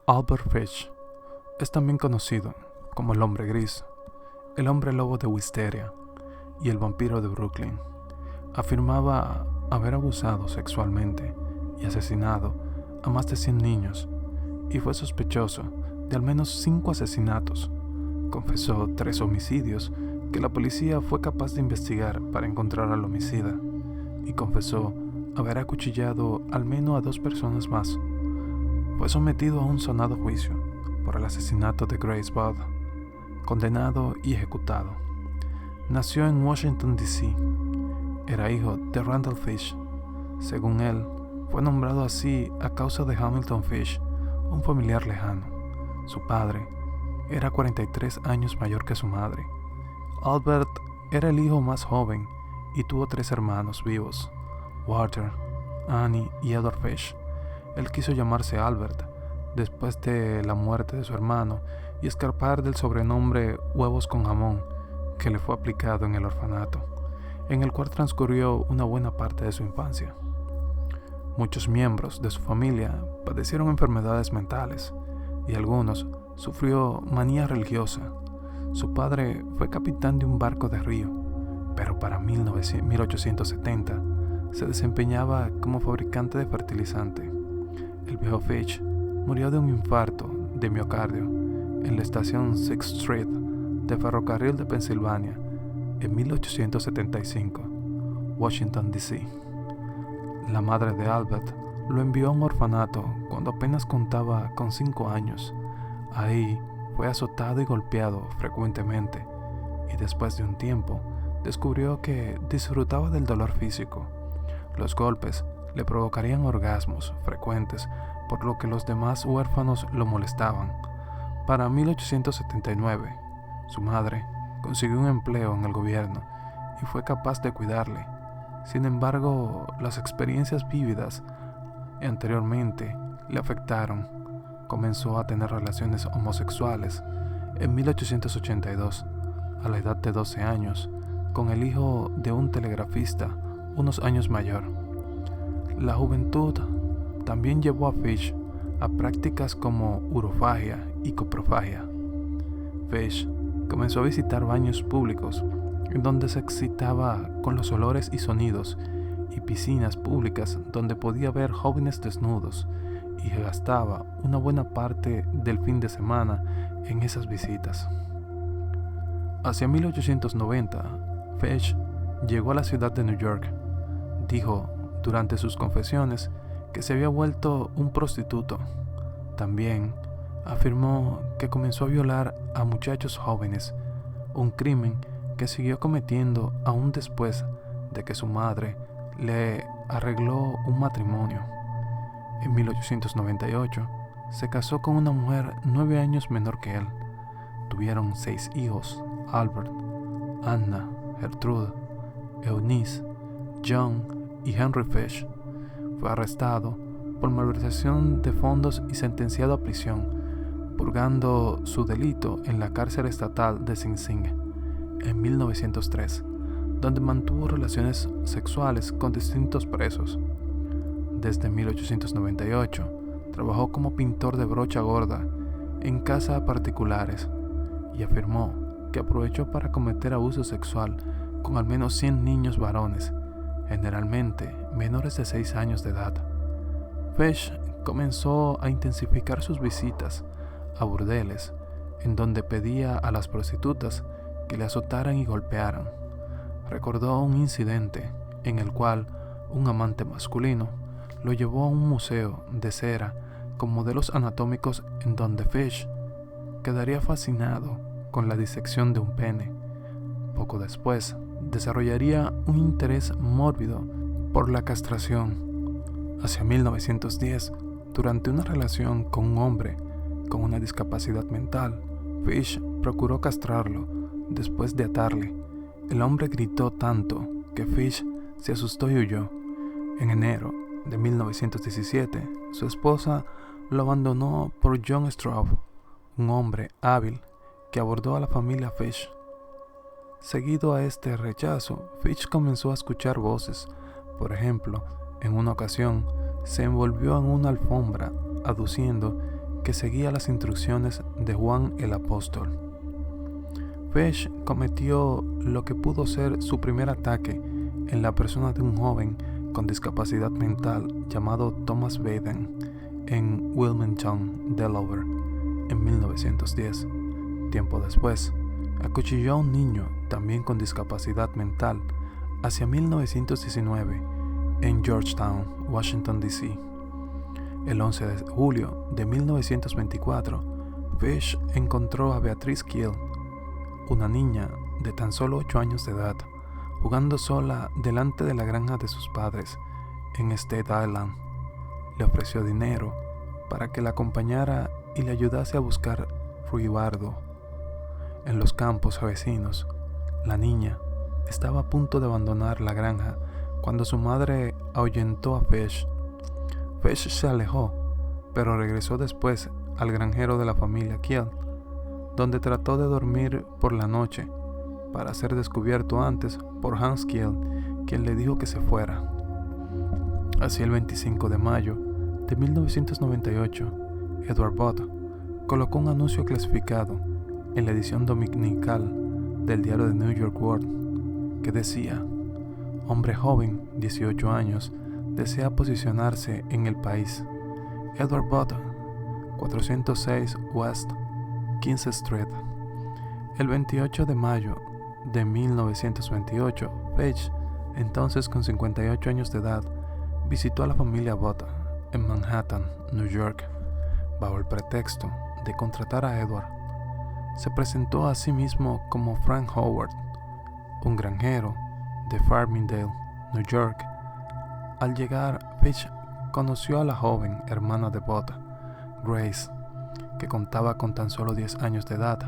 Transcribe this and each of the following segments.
Albert Fish es también conocido como el hombre gris, el hombre lobo de Wisteria y el vampiro de Brooklyn. Afirmaba haber abusado sexualmente y asesinado a más de 100 niños y fue sospechoso de al menos 5 asesinatos. Confesó 3 homicidios que la policía fue capaz de investigar para encontrar al homicida y confesó haber acuchillado al menos a 2 personas más. Fue sometido a un sonado juicio por el asesinato de Grace Budd, condenado y ejecutado. Nació en Washington, D.C. Era hijo de Randall Fish. Según él, fue nombrado así a causa de Hamilton Fish, un familiar lejano. Su padre era 43 años mayor que su madre. Albert era el hijo más joven y tuvo 3 hermanos vivos, Walter, Annie y Edward Fish. Él quiso llamarse Albert después de la muerte de su hermano y escapar del sobrenombre huevos con jamón que le fue aplicado en el orfanato, en el cual transcurrió una buena parte de su infancia. Muchos miembros de su familia padecieron enfermedades mentales y algunos sufrió manía religiosa. Su padre fue capitán de un barco de río, pero para 1870 se desempeñaba como fabricante de fertilizante. El viejo Fish murió de un infarto de miocardio en la estación 6th Street de ferrocarril de Pensilvania en 1875, Washington, D.C. La madre de Albert lo envió a un orfanato cuando apenas contaba con 5 años. Ahí fue azotado y golpeado frecuentemente y después de un tiempo descubrió que disfrutaba del dolor físico. Los golpes le provocarían orgasmos frecuentes, por lo que los demás huérfanos lo molestaban. Para 1879, su madre consiguió un empleo en el gobierno y fue capaz de cuidarle. Sin embargo, las experiencias vívidas anteriormente le afectaron. Comenzó a tener relaciones homosexuales en 1882, a la edad de 12 años, con el hijo de un telegrafista unos años mayor. La juventud también llevó a Fish a prácticas como urofagia y coprofagia. Fish comenzó a visitar baños públicos en donde se excitaba con los olores y sonidos, y piscinas públicas donde podía ver jóvenes desnudos, y gastaba una buena parte del fin de semana en esas visitas. Hacia 1890, Fish llegó a la ciudad de New York. Dijo durante sus confesiones que se había vuelto un prostituto. También afirmó que comenzó a violar a muchachos jóvenes, un crimen que siguió cometiendo aún después de que su madre le arregló un matrimonio. En 1898 se casó con una mujer 9 años menor que él. Tuvieron 6 hijos: Albert, Anna, Gertrude, Eunice, John y Henry Fish. Fue arrestado por malversación de fondos y sentenciado a prisión, purgando su delito en la cárcel estatal de Sing Sing en 1903, donde mantuvo relaciones sexuales con distintos presos. Desde 1898 trabajó como pintor de brocha gorda en casas particulares y afirmó que aprovechó para cometer abuso sexual con al menos 100 niños varones, generalmente menores de 6 años de edad. Fish comenzó a intensificar sus visitas a burdeles, en donde pedía a las prostitutas que le azotaran y golpearan. Recordó un incidente en el cual un amante masculino lo llevó a un museo de cera con modelos anatómicos en donde Fish quedaría fascinado con la disección de un pene. Poco después, desarrollaría un interés mórbido por la castración. Hacia 1910, durante una relación con un hombre con una discapacidad mental, Fish procuró castrarlo después de atarle. El hombre gritó tanto que Fish se asustó y huyó. En enero de 1917, su esposa lo abandonó por John Straub, un hombre hábil que abordó a la familia Fish. Seguido a este rechazo, Fish comenzó a escuchar voces. Por ejemplo, en una ocasión, se envolvió en una alfombra, aduciendo que seguía las instrucciones de Juan el Apóstol. Fesh cometió lo que pudo ser su primer ataque en la persona de un joven con discapacidad mental llamado Thomas Baden en Wilmington, Delaware, en 1910. Tiempo después, acuchilló a un niño también con discapacidad mental hacia 1919 en Georgetown, Washington, D.C. El 11 de julio de 1924, Fesh encontró a Beatrice Kiel, una niña de tan solo 8 años de edad, jugando sola delante de la granja de sus padres en Staten Island. Le ofreció dinero para que la acompañara y le ayudase a buscar ruibarbo. En los campos vecinos, la niña estaba a punto de abandonar la granja cuando su madre ahuyentó a Fesh. Fesh se alejó, pero regresó después al granjero de la familia Kiel, donde trató de dormir por la noche para ser descubierto antes por Hans Kiel, quien le dijo que se fuera. Así, el 25 de mayo de 1998, Edward Bott colocó un anuncio clasificado en la edición dominical del diario The New York World que decía: hombre joven, 18 años, desea posicionarse en el país. Edward Bott, 406 West 15th Street. El 28 de mayo de 1928, Fesh, entonces con 58 años de edad, visitó a la familia Bott en Manhattan, New York, bajo el pretexto de contratar a Edward. Se presentó a sí mismo como Frank Howard, un granjero de Farmingdale, New York. Al llegar, Fesh conoció a la joven hermana de Bott, Grace, que contaba con tan solo 10 años de edad.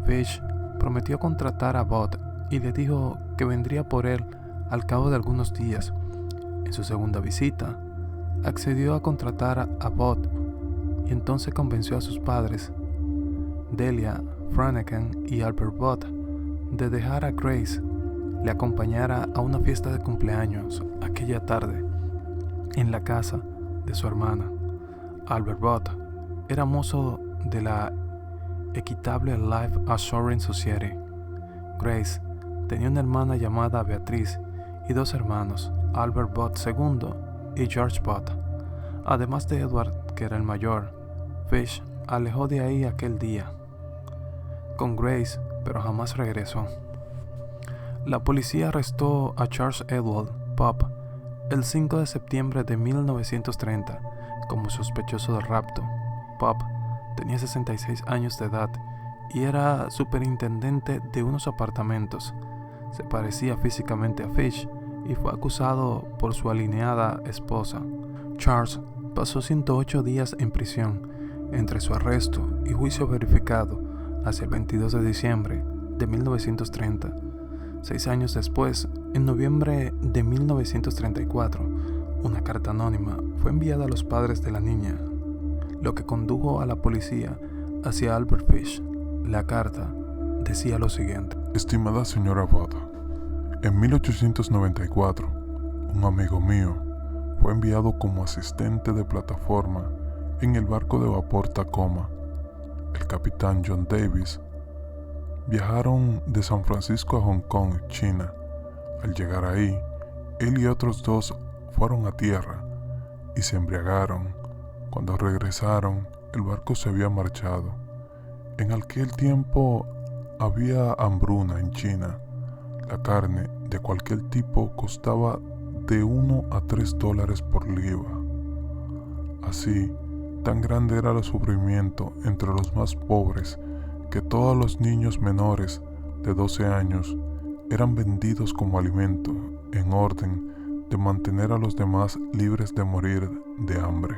Fesh prometió contratar a Bott y le dijo que vendría por él al cabo de algunos días. En su segunda visita, accedió a contratar a Bott y entonces convenció a sus padres, Delia Flanagan y Albert Bott, de dejar a Grace le acompañara a una fiesta de cumpleaños aquella tarde en la casa de su hermana. Albert Bott era mozo de la Equitable Life Assurance Society. Grace tenía una hermana llamada Beatrice y 2 hermanos, Albert Bott II y George Bott. Además de Edward, que era el mayor, Fesh alejó de ahí aquel día con Grace, pero jamás regresó. La policía arrestó a Charles Edward Pop el 5 de septiembre de 1930 como sospechoso del rapto. Pop tenía 66 años de edad y era superintendente de unos apartamentos. Se parecía físicamente a Fesh y fue acusado por su alineada esposa. Charles pasó 108 días en prisión entre su arresto y juicio verificado hacia el 22 de diciembre de 1930. 6 años después, en noviembre de 1934, una carta anónima fue enviada a los padres de la niña, lo que condujo a la policía hacia Albert Fesh. La carta decía lo siguiente: estimada señora Bott, en 1894, un amigo mío fue enviado como asistente de plataforma en el barco de vapor Tacoma. El capitán John Davis. Viajaron de San Francisco a Hong Kong, China. Al llegar ahí, él y otros 2 fueron a tierra y se embriagaron. Cuando regresaron, el barco se había marchado. En aquel tiempo había hambruna en China. La carne de cualquier tipo costaba de $1 a $3 por libra. Así, tan grande era el sufrimiento entre los más pobres que todos los niños menores de 12 años eran vendidos como alimento en orden de mantener a los demás libres de morir de hambre.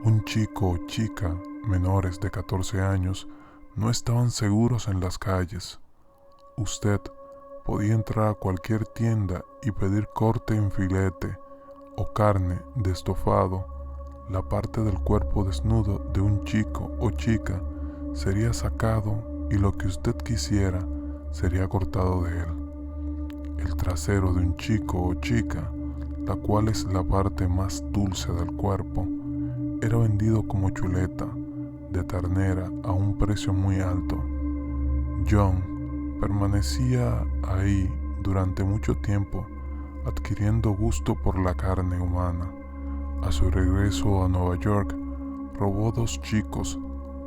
Un chico o chica menores de 14 años no estaban seguros en las calles. Usted podía entrar a cualquier tienda y pedir corte en filete o carne de estofado. La parte del cuerpo desnudo de un chico o chica sería sacado y lo que usted quisiera sería cortado de él. El trasero de un chico o chica, la cual es la parte más dulce del cuerpo, era vendido como chuleta de ternera a un precio muy alto. John permanecía ahí durante mucho tiempo, adquiriendo gusto por la carne humana. A su regreso a Nueva York, robó 2 chicos,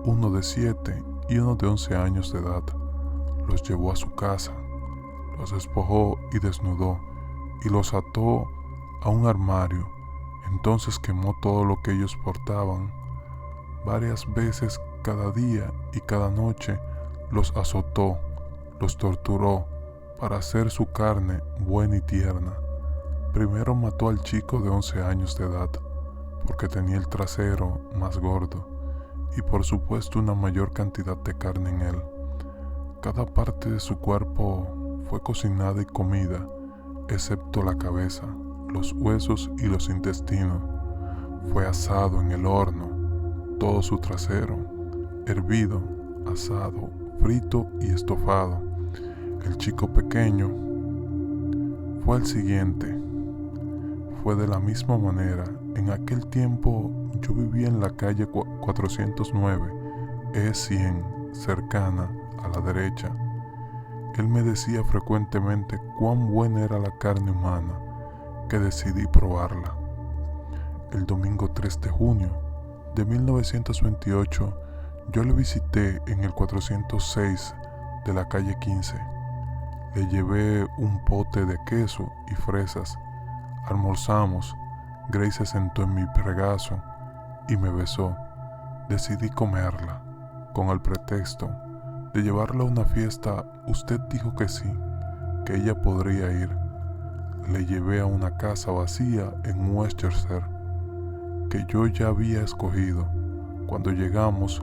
uno de 7 y uno de 11 años de edad. Los llevó a su casa, los despojó y desnudó, y los ató a un armario. Entonces quemó todo lo que ellos portaban. Varias veces cada día y cada noche los azotó, los torturó para hacer su carne buena y tierna. Primero mató al chico de 11 años de edad, porque tenía el trasero más gordo y por supuesto una mayor cantidad de carne en él. Cada parte de su cuerpo fue cocinada y comida, excepto la cabeza, los huesos y los intestinos. Fue asado en el horno, todo su trasero, hervido, asado, frito y estofado. El chico pequeño fue el siguiente. Fue de la misma manera. En aquel tiempo yo vivía en la calle 409, E100, cercana a la derecha. Él me decía frecuentemente cuán buena era la carne humana, que decidí probarla. El domingo 3 de junio de 1928, yo le visité en el 406 de la calle 15. Le llevé un pote de queso y fresas. Almorzamos. Grace se sentó en mi regazo y me besó. Decidí comerla. Con el pretexto de llevarla a una fiesta, usted dijo que sí, que ella podría ir. Le llevé a una casa vacía en Westchester, que yo ya había escogido. Cuando llegamos,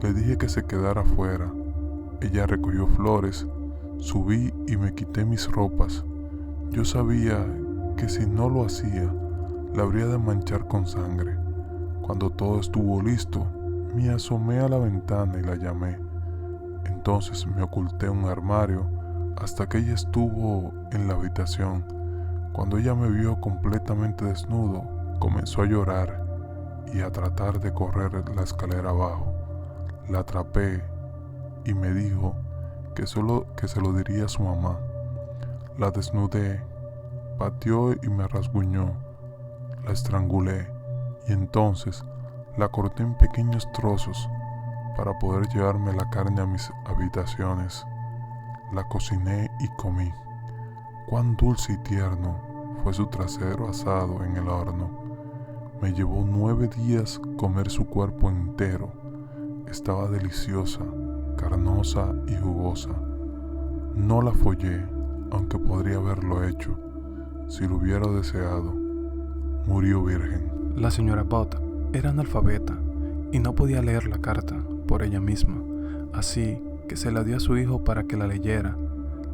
le dije que se quedara afuera. Ella recogió flores, subí y me quité mis ropas. Yo sabía que si no lo hacía, la habría de manchar con sangre. Cuando todo estuvo listo, me asomé a la ventana y la llamé. Entonces me oculté en un armario hasta que ella estuvo en la habitación. Cuando ella me vio completamente desnudo, comenzó a llorar y a tratar de correr la escalera abajo. La atrapé y me dijo que se lo diría a su mamá. La desnudé, pateó y me rasguñó. La estrangulé y entonces la corté en pequeños trozos para poder llevarme la carne a mis habitaciones. La cociné y comí. Cuán dulce y tierno fue su trasero asado en el horno. Me llevó 9 días comer su cuerpo entero. Estaba deliciosa, carnosa y jugosa. No la follé, aunque podría haberlo hecho, si lo hubiera deseado. Murió virgen. La señora Bott era analfabeta y no podía leer la carta por ella misma, así que se la dio a su hijo para que la leyera.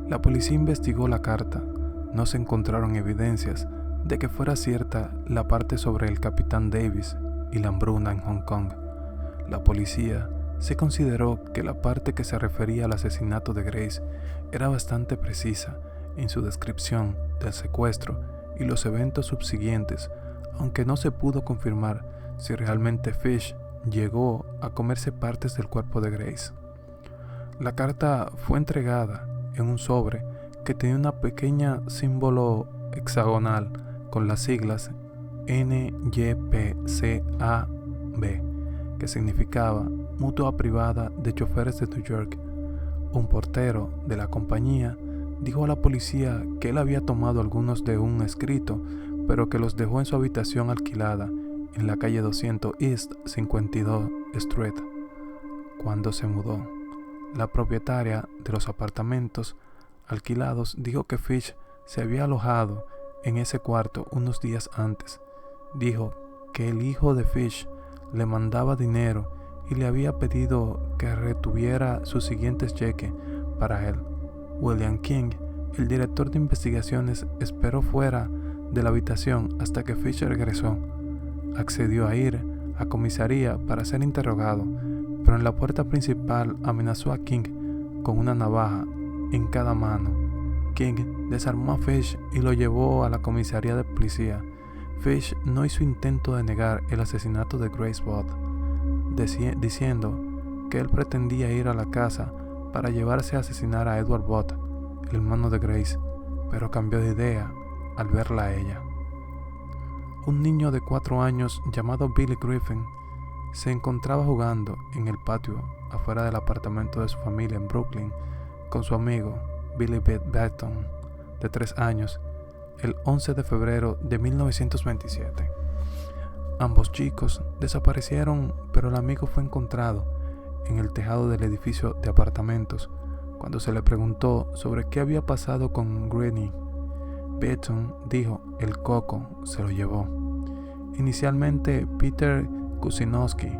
La policía investigó la carta. No se encontraron evidencias de que fuera cierta la parte sobre el capitán Davis y la hambruna en Hong Kong. La policía se consideró que la parte que se refería al asesinato de Grace era bastante precisa en su descripción del secuestro y los eventos subsiguientes, aunque no se pudo confirmar si realmente Fish llegó a comerse partes del cuerpo de Grace. La carta fue entregada en un sobre que tenía una pequeña símbolo hexagonal con las siglas NYPCAB, que significaba Mutua Privada de Choferes de New York. Un portero de la compañía dijo a la policía que él había tomado algunos de un escrito, pero que los dejó en su habitación alquilada en la calle 200 East 52 Street. Cuando se mudó, la propietaria de los apartamentos alquilados dijo que Fish se había alojado en ese cuarto unos días antes. Dijo que el hijo de Fish le mandaba dinero y le había pedido que retuviera sus siguientes cheques para él. William King, el director de investigaciones, esperó fuera de la habitación hasta que Fish regresó. Accedió a ir a comisaría para ser interrogado, pero en la puerta principal amenazó a King con una navaja en cada mano. King desarmó a Fish y lo llevó a la comisaría de policía. Fish no hizo intento de negar el asesinato de Grace Bott, diciendo que él pretendía ir a la casa para llevarse a asesinar a Edward Bott, el hermano de Grace, pero cambió de idea al verla a ella. Un niño de 4 años llamado Billy Griffin se encontraba jugando en el patio afuera del apartamento de su familia en Brooklyn con su amigo Billy Batson, de 3 años, el 11 de febrero de 1927. Ambos chicos desaparecieron, pero el amigo fue encontrado en el tejado del edificio de apartamentos. Cuando se le preguntó sobre qué había pasado con Greene, Batson dijo: el coco se lo llevó. Inicialmente, Peter Kusinowski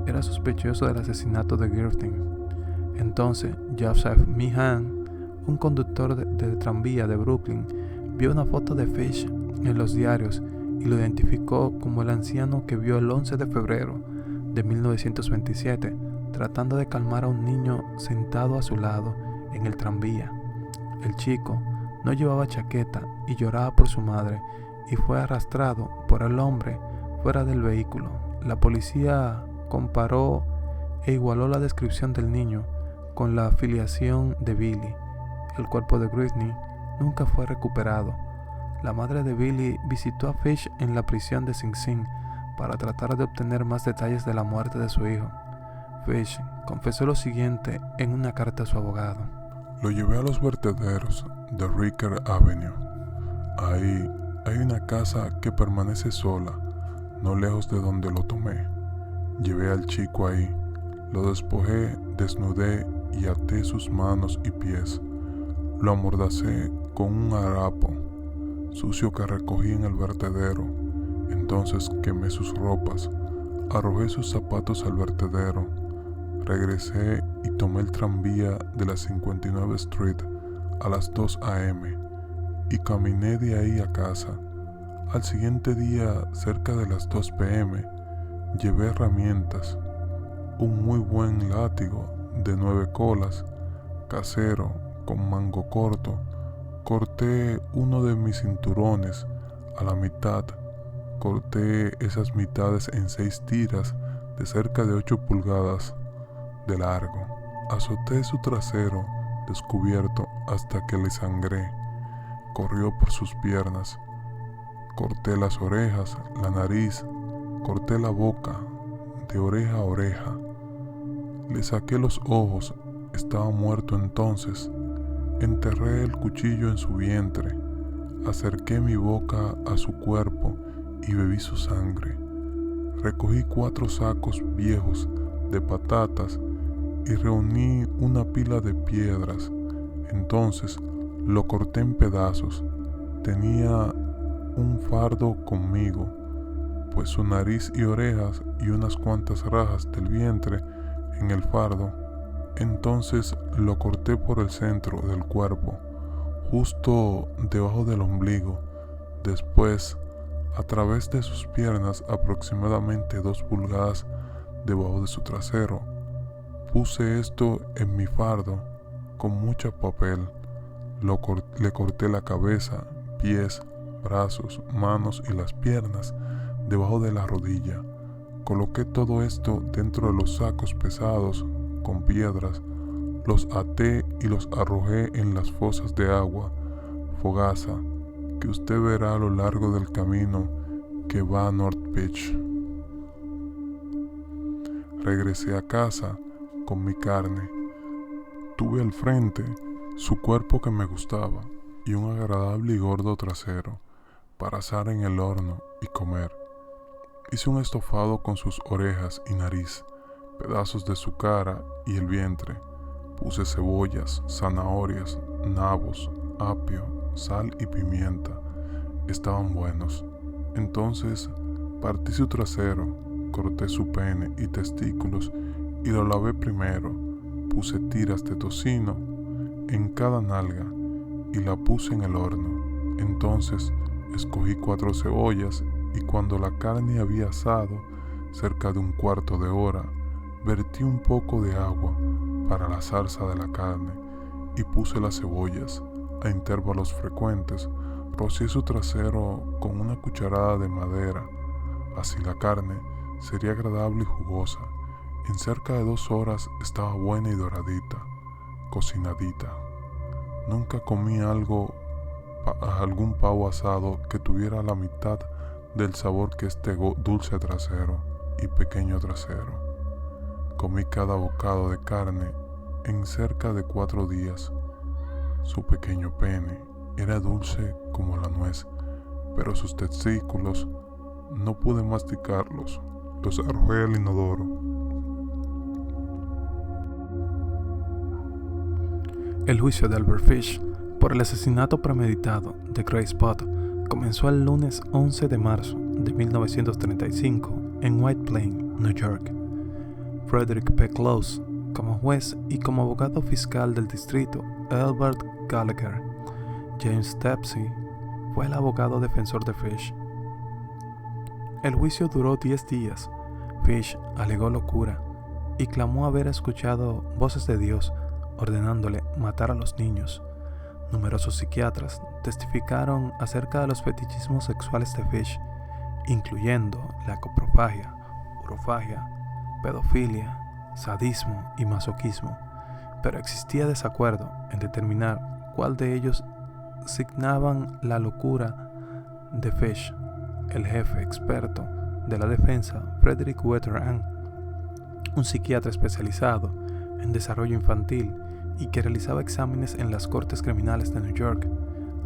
era sospechoso del asesinato de Griffin. Entonces, Joseph Meehan, un conductor de tranvía de Brooklyn, vio una foto de Fish en los diarios y lo identificó como el anciano que vio el 11 de febrero de 1927 tratando de calmar a un niño sentado a su lado en el tranvía. El chico no llevaba chaqueta y lloraba por su madre y fue arrastrado por el hombre fuera del vehículo. La policía comparó e igualó la descripción del niño con la afiliación de Billy. El cuerpo de Greene nunca fue recuperado. La madre de Billy visitó a Fish en la prisión de Sing Sing para tratar de obtener más detalles de la muerte de su hijo. Fish confesó lo siguiente en una carta a su abogado: lo llevé a los vertederos de Ricker Avenue. Ahí hay una casa que permanece sola, no lejos de donde lo tomé. Llevé al chico ahí, lo despojé, desnudé y até sus manos y pies. Lo amordacé con un harapo sucio que recogí en el vertedero. Entonces quemé sus ropas, arrojé sus zapatos al vertedero. Regresé y tomé el tranvía de la 59 Street a las 2 a.m. y caminé de ahí a casa. Al siguiente día, cerca de las 2 p.m., llevé herramientas, un muy buen látigo de 9 colas, casero, con mango corto. Corté uno de mis cinturones a la mitad. Corté esas mitades en 6 tiras de cerca de 8 pulgadas de largo. Azoté su trasero descubierto hasta que le sangré. Corrió por sus piernas. Corté las orejas, la nariz, corté la boca, de oreja a oreja. Le saqué los ojos, estaba muerto entonces. Enterré el cuchillo en su vientre, acerqué mi boca a su cuerpo y bebí su sangre. Recogí 4 sacos viejos de patatas y reuní una pila de piedras. Entonces lo corté en pedazos. Tenía un fardo conmigo, pues su nariz y orejas y unas cuantas rajas del vientre en el fardo. Entonces lo corté por el centro del cuerpo, justo debajo del ombligo. Después, a través de sus piernas, aproximadamente 2 pulgadas debajo de su trasero. Puse esto en mi fardo con mucho papel. Le corté la cabeza, pies, brazos, manos y las piernas debajo de la rodilla. Coloqué todo esto dentro de los sacos pesados con piedras, los até y los arrojé en las fosas de agua Fogaza que usted verá a lo largo del camino que va a North Beach. Regresé a casa con mi carne. Tuve al frente su cuerpo que me gustaba y un agradable y gordo trasero para asar en el horno y comer. Hice un estofado con sus orejas y nariz, pedazos de su cara y el vientre. Puse cebollas, zanahorias, nabos, apio, sal y pimienta. Estaban buenos. Entonces partí su trasero, corté su pene y testículos y lo lavé primero. Puse tiras de tocino en cada nalga y la puse en el horno. Entonces escogí 4 cebollas y cuando la carne había asado cerca de un cuarto de hora, vertí un poco de agua para la salsa de la carne y puse las cebollas a intervalos frecuentes, Rocié su trasero con una cucharada de madera, así la carne sería agradable y jugosa. En cerca de 2 horas estaba buena y doradita, cocinadita. Nunca comí algún pavo asado que tuviera la mitad del sabor que este dulce trasero y pequeño trasero. Comí cada bocado de carne en cerca de 4 días. Su pequeño pene era dulce como la nuez, pero sus testículos no pude masticarlos, los arrojé al inodoro. El juicio de Albert Fish por el asesinato premeditado de Grace Potter comenzó el lunes 11 de marzo de 1935 en White Plains, New York. Frederick P. Close como juez y como abogado fiscal del distrito, Albert Gallagher. James Tepsy fue el abogado defensor de Fish. El juicio duró 10 días. Fish alegó locura y clamó haber escuchado voces de Dios ordenándole matar a los niños. Numerosos psiquiatras testificaron acerca de los fetichismos sexuales de Fish, incluyendo la coprofagia, urofagia, pedofilia, sadismo y masoquismo, pero existía desacuerdo en determinar cuál de ellos signaban la locura de Fish. El jefe experto de la defensa, Frederick Wetherand, un psiquiatra especializado en desarrollo infantil y que realizaba exámenes en las cortes criminales de New York,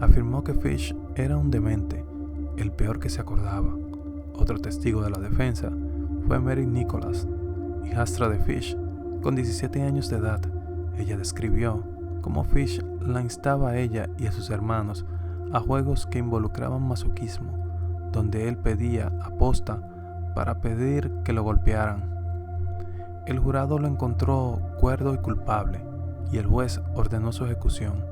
afirmó que Fish era un demente, el peor que se acordaba. Otro testigo de la defensa fue Mary Nicholas, hijastra de Fish, con 17 años de edad. Ella describió cómo Fish la instaba a ella y a sus hermanos a juegos que involucraban masoquismo, donde él pedía aposta para pedir que lo golpearan. El jurado lo encontró cuerdo y culpable, y el juez ordenó su ejecución.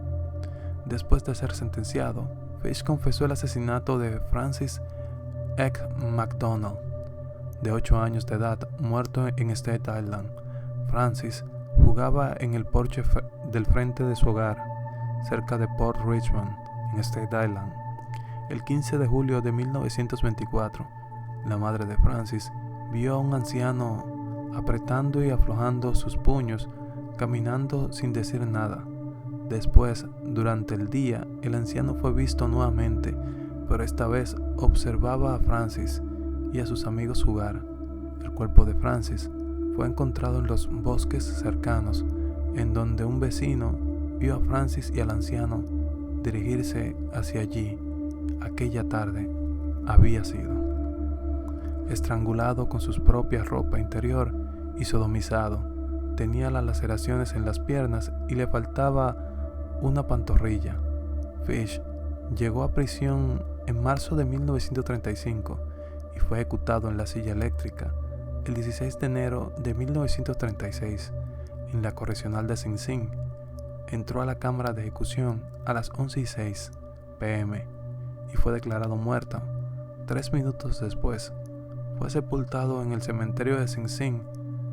Después de ser sentenciado, Fish confesó el asesinato de Francis Egg McDonald, de 8 años de edad, muerto en Staten Island. Francis jugaba en el porche del frente de su hogar, cerca de Port Richmond, en Staten Island. El 15 de julio de 1924, la madre de Francis vio a un anciano apretando y aflojando sus puños, caminando sin decir nada. Después, durante el día, el anciano fue visto nuevamente, pero esta vez observaba a Francis y a sus amigos jugar. El cuerpo de Francis fue encontrado en los bosques cercanos, en donde un vecino vio a Francis y al anciano dirigirse hacia allí. Aquella tarde había sido estrangulado con su propia ropa interior y sodomizado. Tenía las laceraciones en las piernas y le faltaba una pantorrilla. Fish llegó a prisión en marzo de 1935 y fue ejecutado en la silla eléctrica el 16 de enero de 1936 en la correccional de Sing Sing. Entró a la cámara de ejecución a las 11:06 p.m. y fue declarado muerto. 3 minutos después, fue sepultado en el cementerio de Sing Sing.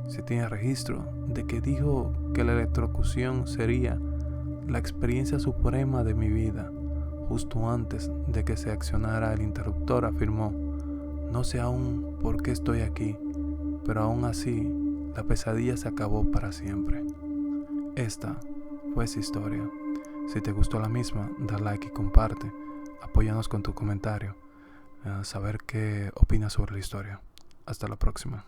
Se tiene registro de que dijo que la electrocución sería la experiencia suprema de mi vida. Justo antes de que se accionara el interruptor, afirmó: "No sé aún por qué estoy aquí, pero aún así, la pesadilla se acabó para siempre". Esta fue su historia. Si te gustó la misma, da like y comparte. Apóyanos con tu comentario. Saber qué opinas sobre la historia. Hasta la próxima.